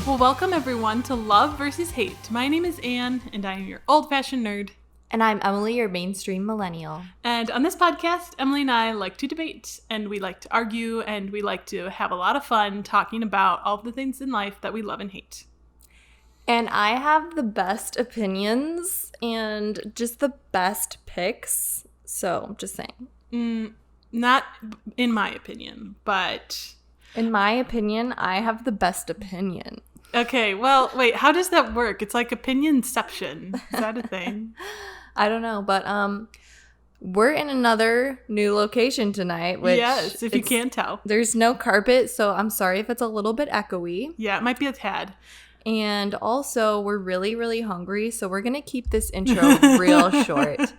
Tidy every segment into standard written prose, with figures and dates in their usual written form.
Well, welcome everyone to Love versus Hate. My name is Anne, and I am your old-fashioned nerd. And I'm Emily, your mainstream millennial. And on this podcast, Emily and I like to debate, and we like to argue, and we like to have a lot of fun talking about all of the things in life that we love and hate. And I have the best opinions and just the best picks. So, just saying. Not in my opinion, but... In my opinion, I have the best opinion. Okay, well, wait, how does that work? It's like opinionception. Is that a thing? I don't know, but we're in another new location tonight. Which yes, if you can't tell. There's no carpet, so I'm sorry if it's a little bit echoey. Yeah, it might be a tad. And also, we're really, really hungry, so we're going to keep this intro real short.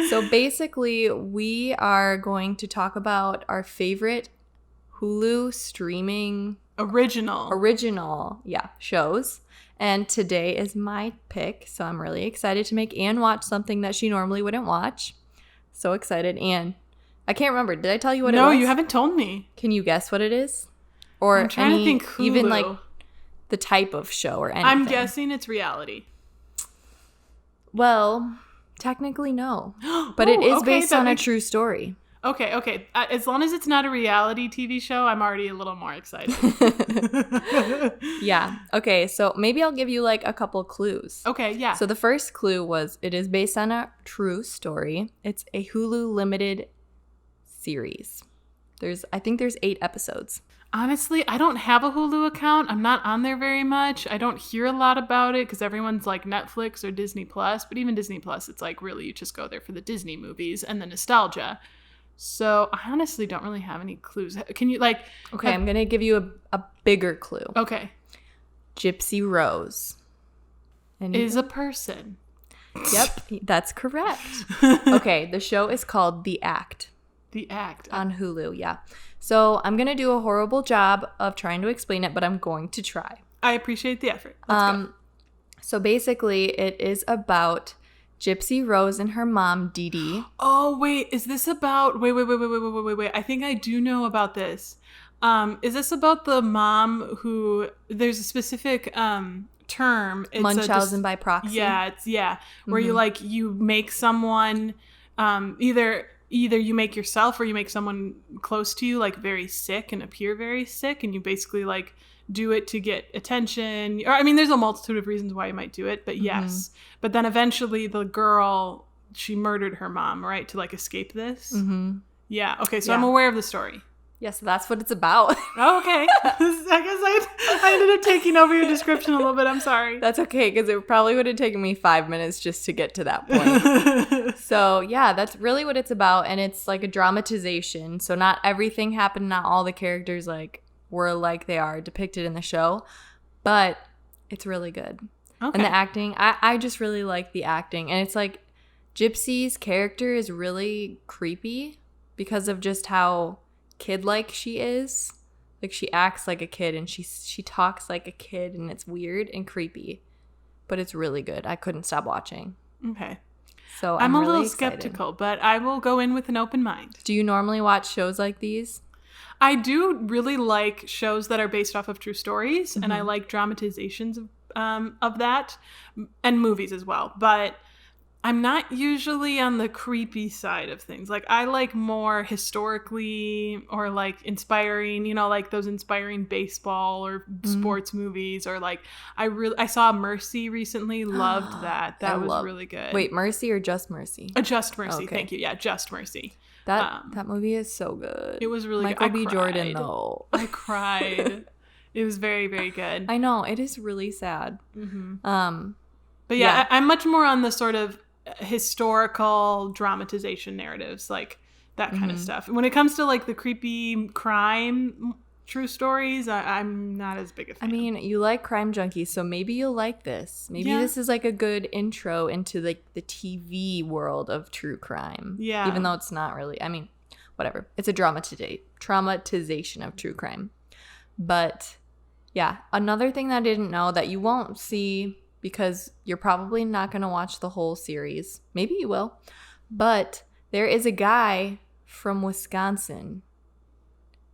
So basically, we are going to talk about our favorite Hulu streaming original shows. And today is my pick, so I'm really excited to make Anne watch something that she normally wouldn't watch. So excited. Anne, I can't remember. Did I tell you what it was? No, you haven't told me. Can you guess what it is? Or I'm trying to think Hulu. Even like the type of show or anything. I'm guessing it's reality. Well, technically no. But it is based on a true story. Okay. As long as it's not a reality TV show, I'm already a little more excited. Yeah. Okay, so maybe I'll give you like a couple clues. Okay, yeah. So the first clue was it is based on a true story. It's a Hulu limited series. I think there's 8 episodes. Honestly, I don't have a Hulu account. I'm not on there very much. I don't hear a lot about it because everyone's like Netflix or Disney Plus. But even Disney Plus, it's like really you just go there for the Disney movies and the nostalgia. So I honestly don't really have any clues. Can you like... Okay, I'm going to give you a bigger clue. Okay. Gypsy Rose. Is a person. Yep, that's correct. Okay, the show is called The Act. The Act. On Hulu, yeah. So I'm going to do a horrible job of trying to explain it, but I'm going to try. I appreciate the effort. Let's go. So basically, it is about Gypsy Rose and her mom, Dee Dee. Oh, wait. Is this about... Wait. I think I do know about this. Is this about the mom who... There's a specific term. It's Munchausen by proxy. Yeah, where you make someone... Either you make yourself or you make someone close to you like very sick and appear very sick, and you basically like do it to get attention. Or I mean, there's a multitude of reasons why you might do it, but yes. But then eventually the girl, she murdered her mom, right, to like escape this. Mm-hmm. Yeah. Okay. So I'm aware of the story. Yeah, so that's what it's about. Oh, okay. I guess I ended up taking over your description a little bit. I'm sorry. That's okay, because it probably would have taken me 5 minutes just to get to that point. So, yeah, that's really what it's about. And it's like a dramatization. So not everything happened. Not all the characters like were like they are depicted in the show. But it's really good. Okay. And the acting, I just really like the acting. And it's like Gypsy's character is really creepy because of just how kid-like she is. Like she acts like a kid and she talks like a kid, and it's weird and creepy, but it's really good. I couldn't stop watching. Okay. So I'm a really little excited. skeptical, but I will go in with an open mind. Do you normally watch shows like these? I do really like shows that are based off of true stories, and I like dramatizations of that, and movies as well, but I'm not usually on the creepy side of things. Like, I like more historically or, like, inspiring, you know, like those inspiring baseball or sports movies. Or, like, I saw Mercy recently. Loved that. That was really good. Wait, Mercy or Just Mercy? Just Mercy. Okay. Thank you. Yeah, Just Mercy. That movie is so good. It was really Michael good. B. Jordan, though. I cried. It was very, very good. I know. It is really sad. Mm-hmm. But, yeah. I'm much more on the sort of historical dramatization narratives, like that kind of stuff. When it comes to like the creepy crime true stories, I'm not as big a fan. I mean, you like Crime Junkies, so maybe you'll like this. Maybe this is like a good intro into like the TV world of true crime. Yeah. Even though it's not really, I mean, whatever. It's a dramatization of true crime. But yeah, another thing that I didn't know that you won't see because you're probably not going to watch the whole series. Maybe you will. But there is a guy from Wisconsin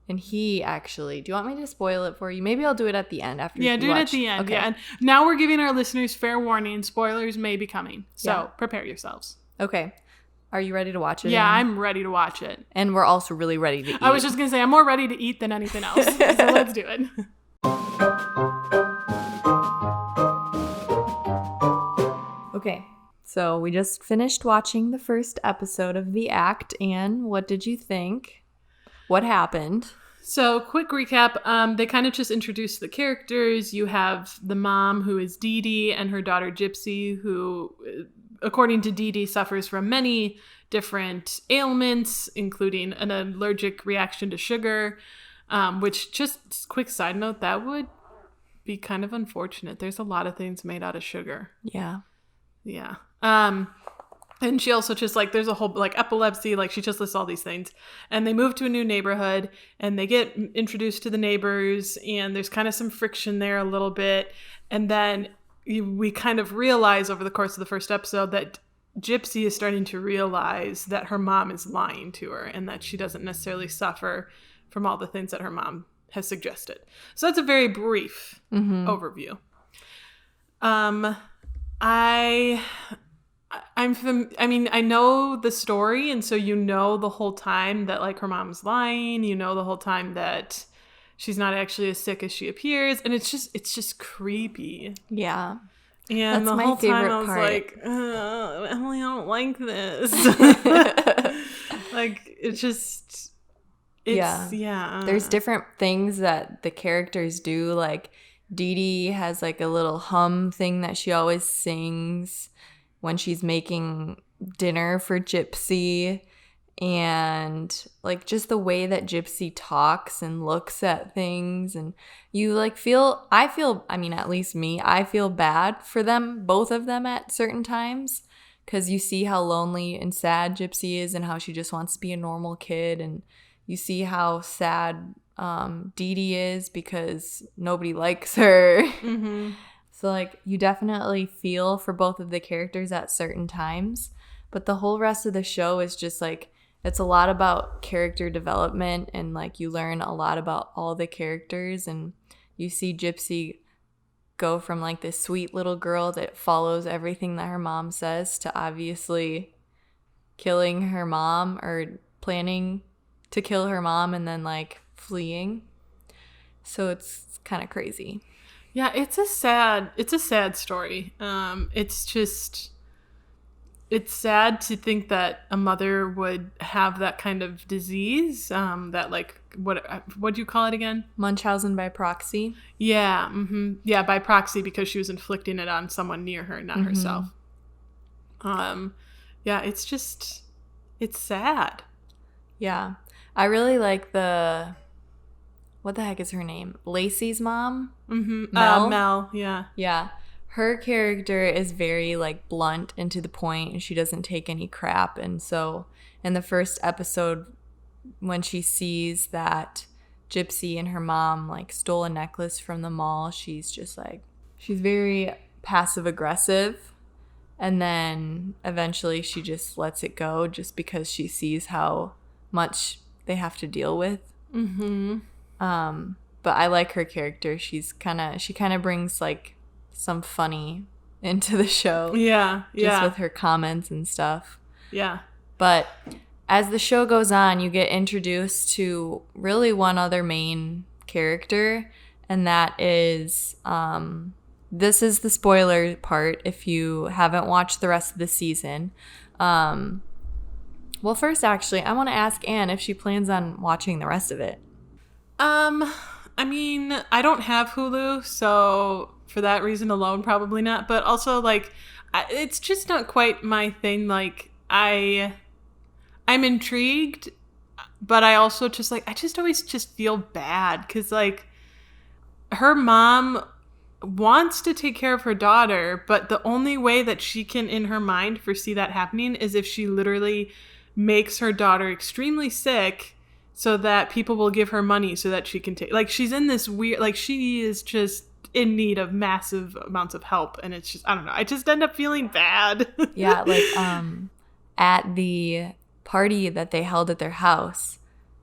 And he actually, do you want me to spoil it for you? Maybe I'll do it at the end after Yeah, do it at the end. Okay. Yeah, and now we're giving our listeners fair warning. Spoilers may be coming. So prepare yourselves. Okay. Are you ready to watch it? Yeah, I'm ready to watch it. And we're also really ready to eat. I was just going to say, I'm more ready to eat than anything else. So let's do it. Okay. So we just finished watching the first episode of The Act. Anne, what did you think? What happened? So, quick recap. They kind of just introduced the characters. You have the mom, who is Dee Dee, and her daughter Gypsy, who, according to Dee Dee, suffers from many different ailments, including an allergic reaction to sugar, which, just quick side note, that would be kind of unfortunate. There's a lot of things made out of sugar. Yeah. Yeah. And she also just, like, there's a whole, like, epilepsy, like, she just lists all these things. And they move to a new neighborhood, and they get introduced to the neighbors, and there's kind of some friction there a little bit. And then we kind of realize over the course of the first episode that Gypsy is starting to realize that her mom is lying to her, and that she doesn't necessarily suffer from all the things that her mom has suggested. So that's a very brief overview. I know the story, and so you know the whole time that, like, her mom's lying. You know the whole time that she's not actually as sick as she appears, and it's just creepy. Yeah. And that's the my whole favorite time I was part. like, Emily, I don't like this. Like, yeah. There's different things that the characters do. Like, Dee Dee has, like, a little hum thing that she always sings when she's making dinner for Gypsy, and, like, just the way that Gypsy talks and looks at things, and you, like, at least me, I feel bad for them, both of them, at certain times, because you see how lonely and sad Gypsy is, and how she just wants to be a normal kid, and you see how sad Dee Dee is because nobody likes her. So, like, you definitely feel for both of the characters at certain times. But the whole rest of the show is just, like, it's a lot about character development. And, like, you learn a lot about all the characters. And you see Gypsy go from, like, this sweet little girl that follows everything that her mom says to obviously killing her mom, or planning to kill her mom, and then, like, fleeing. So it's kind of crazy. Yeah, it's a sad story. It's sad to think that a mother would have that kind of disease. That, like, what do you call it again? Munchausen by proxy. Yeah, yeah, by proxy, because she was inflicting it on someone near her, not herself. Yeah, it's sad. Yeah, I really like what the heck is her name? Lacey's mom? Mel? Mel, yeah. Yeah. Her character is very, like, blunt and to the point, and she doesn't take any crap. And so in the first episode, when she sees that Gypsy and her mom, like, stole a necklace from the mall, she's just, like, she's very passive aggressive. And then eventually she just lets it go just because she sees how much they have to deal with. But I like her character. She kind of brings, like, some funny into the show. Yeah. Just with her comments and stuff. Yeah. But as the show goes on, you get introduced to really one other main character, and that is, this is the spoiler part if you haven't watched the rest of the season. Well, first, actually, I want to ask Anne if she plans on watching the rest of it. I mean, I don't have Hulu, so for that reason alone, probably not. But also, like, it's just not quite my thing. Like, I'm intrigued, but I also just, like, I just always just feel bad because, like, her mom wants to take care of her daughter, but the only way that she can, in her mind, foresee that happening is if she literally makes her daughter extremely sick so that people will give her money so that she can take, like, she's in this weird, like, she is just in need of massive amounts of help, and it's just, I don't know, I just end up feeling bad. Yeah, like, at the party that they held at their house,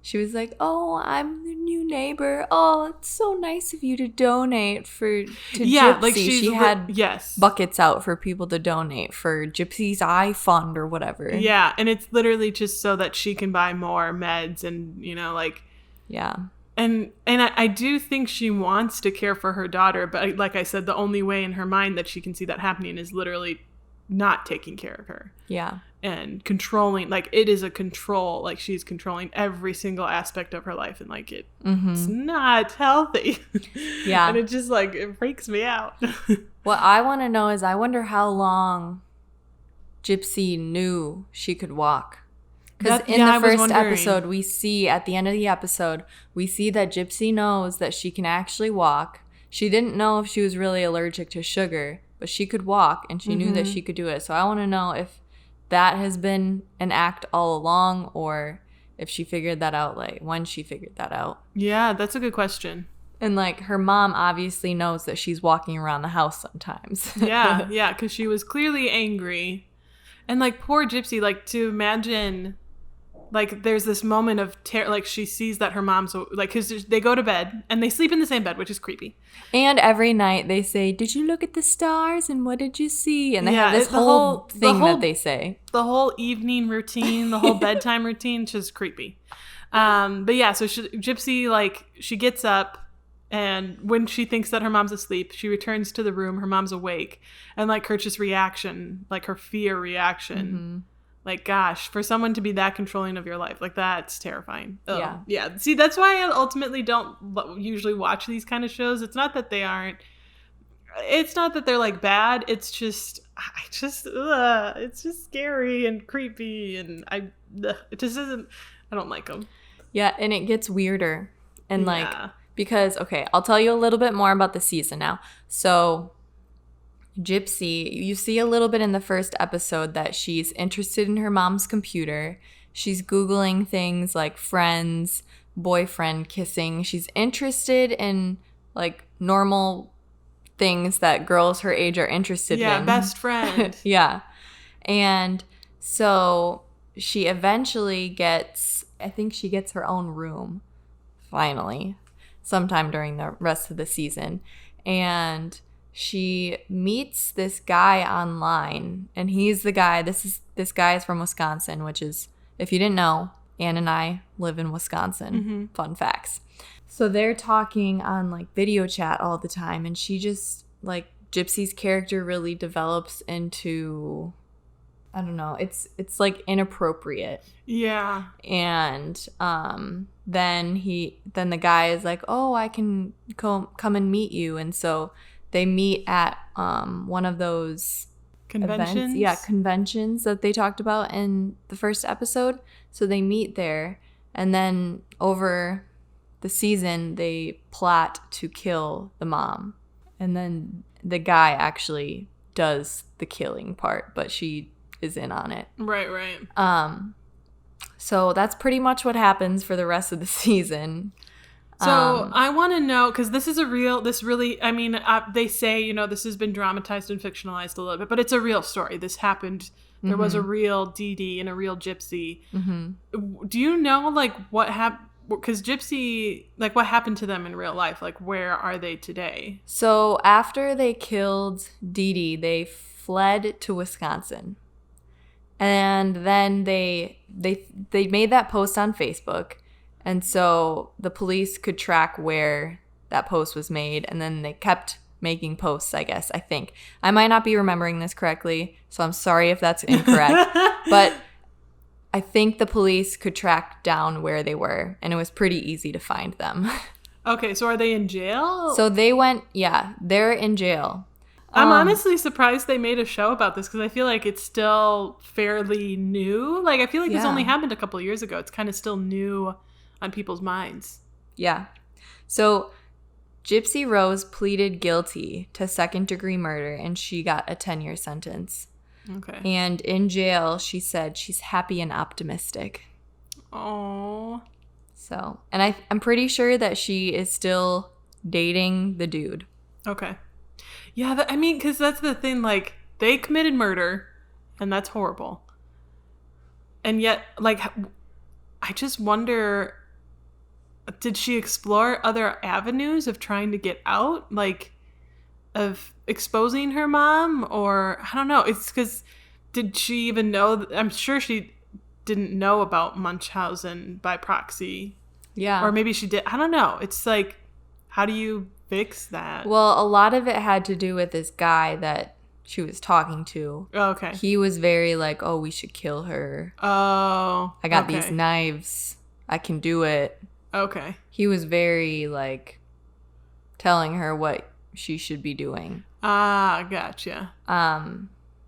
She was like, "Oh, I'm the new neighbor. Oh, it's so nice of you to donate to Yeah, Gypsy." like She had yes. buckets out for people to donate for Gypsy's Eye Fund or whatever. Yeah, and it's literally just so that she can buy more meds and, like... Yeah. And I do think she wants to care for her daughter, but like I said, the only way in her mind that she can see that happening is literally not taking care of her. Yeah. And controlling, like, it is a control, like, she's controlling every single aspect of her life, and, like, it's not healthy. Yeah. And it just, like, it freaks me out. What I want to know is, I wonder how long Gypsy knew she could walk. Because in the first episode, we see, at the end of the episode, we see that Gypsy knows that she can actually walk. She didn't know if she was really allergic to sugar, but she could walk, and she knew that she could do it. So I want to know if that has been an act all along, or if she figured that out, like, when she figured that out. Yeah, that's a good question. And, like, her mom obviously knows that she's walking around the house sometimes. Yeah, because she was clearly angry. And, like, poor Gypsy, like, to imagine... Like, there's this moment of terror, like, she sees that her mom's, like, because they go to bed, and they sleep in the same bed, which is creepy. And every night they say, "Did you look at the stars, and what did you see?" And they have this whole thing that they say. The whole evening routine, the whole bedtime routine, just creepy. But yeah, so Gypsy, like, she gets up, and when she thinks that her mom's asleep, she returns to the room, her mom's awake, and, like, Kirch's reaction, like, her fear reaction... Like, gosh, for someone to be that controlling of your life, like, that's terrifying. Yeah. Yeah. See, that's why I ultimately don't usually watch these kind of shows. It's not that they're, like, bad. It's just, it's just scary and creepy. And it just isn't, I don't like them. Yeah. And it gets weirder. And, like, because, okay, I'll tell you a little bit more about the season now. So... Gypsy, you see a little bit in the first episode that she's interested in her mom's computer. She's Googling things like friends, boyfriend, kissing. She's interested in, like, normal things that girls her age are interested in. Yeah, best friend. Yeah. And so she eventually I think she gets her own room, finally, sometime during the rest of the season. And... she meets this guy online, and he's the guy, this guy is from Wisconsin, which is, if you didn't know, Anne and I live in Wisconsin. Fun facts. So they're talking on, like, video chat all the time, and she just, like, Gypsy's character really develops into, I don't know, it's like inappropriate. Yeah. And then the guy is like, "Oh, I can come and meet you." And so they meet at one of those conventions. Events. Yeah, conventions that they talked about in the first episode. So they meet there, and then over the season, they plot to kill the mom. And then the guy actually does the killing part, but she is in on it. Right. So that's pretty much what happens for the rest of the season. So I want to know, because they say, this has been dramatized and fictionalized a little bit, but it's a real story. This happened. There was a real Dee Dee and a real Gypsy. Do you know, like, what happened? Because Gypsy, like, what happened to them in real life? Like, where are they today? So after they killed Dee Dee, they fled to Wisconsin. And then they made that post on Facebook. And so the police could track where that post was made, and then they kept making posts, I think. I might not be remembering this correctly, so I'm sorry if that's incorrect. But I think the police could track down where they were, and it was pretty easy to find them. Okay, so are they in jail? So they're in jail. I'm honestly surprised they made a show about this, because I feel like it's still fairly new. Like, I feel like this only happened a couple of years ago. It's kind of still new on people's minds. Yeah. So Gypsy Rose pleaded guilty to second-degree murder, and she got a 10-year sentence. Okay. And in jail, she said she's happy and optimistic. Oh. So, and I'm pretty sure that she is still dating the dude. Okay. Yeah, because that's the thing, like, they committed murder, and that's horrible. And yet, like, I just wonder, did she explore other avenues of trying to get out? Like, of exposing her mom? Or, I don't know. It's because, did she even know? I'm sure she didn't know about Munchausen by proxy. Yeah. Or maybe she did. I don't know. It's like, how do you fix that? Well, a lot of it had to do with this guy that she was talking to. Oh, okay. He was very like, oh, we should kill her. Oh. I got these knives. I can do it. Okay. He was very like telling her what she should be doing. Ah, gotcha.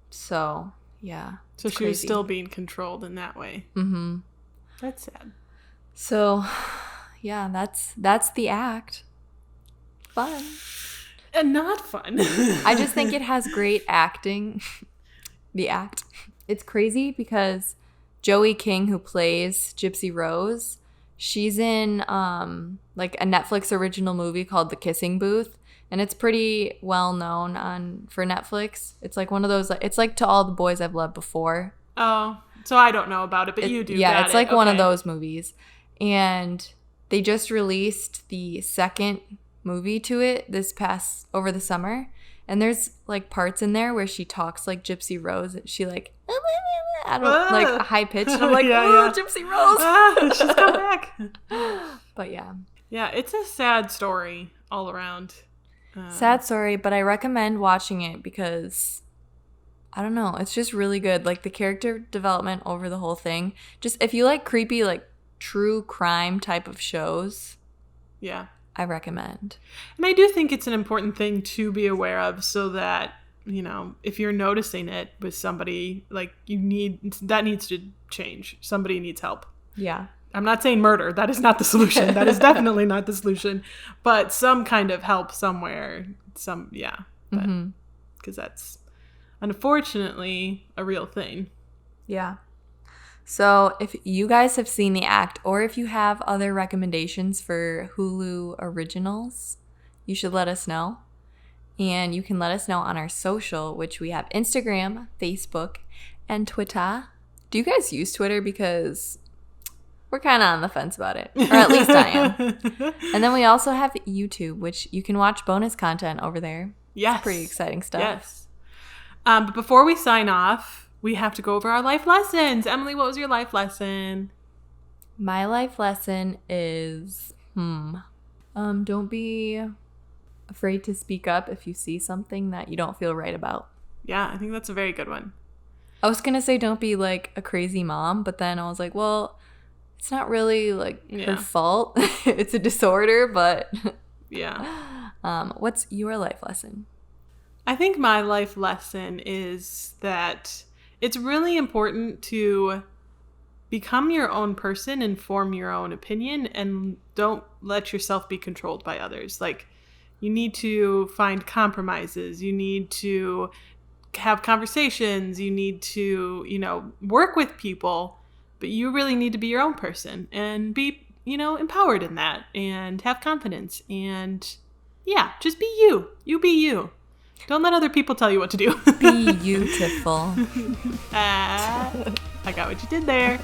So, yeah. So she was still being controlled in that way. Mm-hmm. That's sad. So, yeah, that's the act. Fun. And not fun. I just think it has great acting. The act. It's crazy because Joey King, who plays Gypsy Rose, she's in like a Netflix original movie called The Kissing Booth. And it's pretty well known for Netflix. It's like one of those, it's like To All the Boys I've Loved Before. Oh, so I don't know about it, but you do. Yeah, Got it's like one of Okay. those movies. And they just released the second movie to it over the summer. And there's like parts in there where she talks like Gypsy Rose. She like, I don't like high pitched. I'm like, oh, yeah. Gypsy Rose. She's come back. But yeah. Yeah, it's a sad story all around. Sad story, but I recommend watching it because, I don't know, it's just really good. Like the character development over the whole thing. Just if you like creepy, like true crime type of shows, yeah, I recommend. And I do think it's an important thing to be aware of so that, you know, if you're noticing it with somebody, like that needs to change. Somebody needs help. Yeah. I'm not saying murder. That is not the solution. That is definitely not the solution. But some kind of help somewhere. Because that's unfortunately a real thing. Yeah. So if you guys have seen the act, or if you have other recommendations for Hulu originals, you should let us know. And you can let us know on our social, which we have Instagram, Facebook, and Twitter. Do you guys use Twitter? Because we're kind of on the fence about it. Or at least I am. And then we also have YouTube, which you can watch bonus content over there. Yes. It's pretty exciting stuff. Yes. But before we sign off, we have to go over our life lessons. Emily, what was your life lesson? My life lesson is, don't be afraid to speak up if you see something that you don't feel right about. Yeah, I think that's a very good one. I was going to say don't be like a crazy mom, but then I was like, well, it's not really like her fault. It's a disorder, but yeah. What's your life lesson? I think my life lesson is that it's really important to become your own person and form your own opinion, and don't let yourself be controlled by others. Like, you need to find compromises. You need to have conversations. You need to, work with people, but you really need to be your own person and be, empowered in that and have confidence. And yeah, just be you. You be you. Don't let other people tell you what to do. Be beautiful. I got what you did there.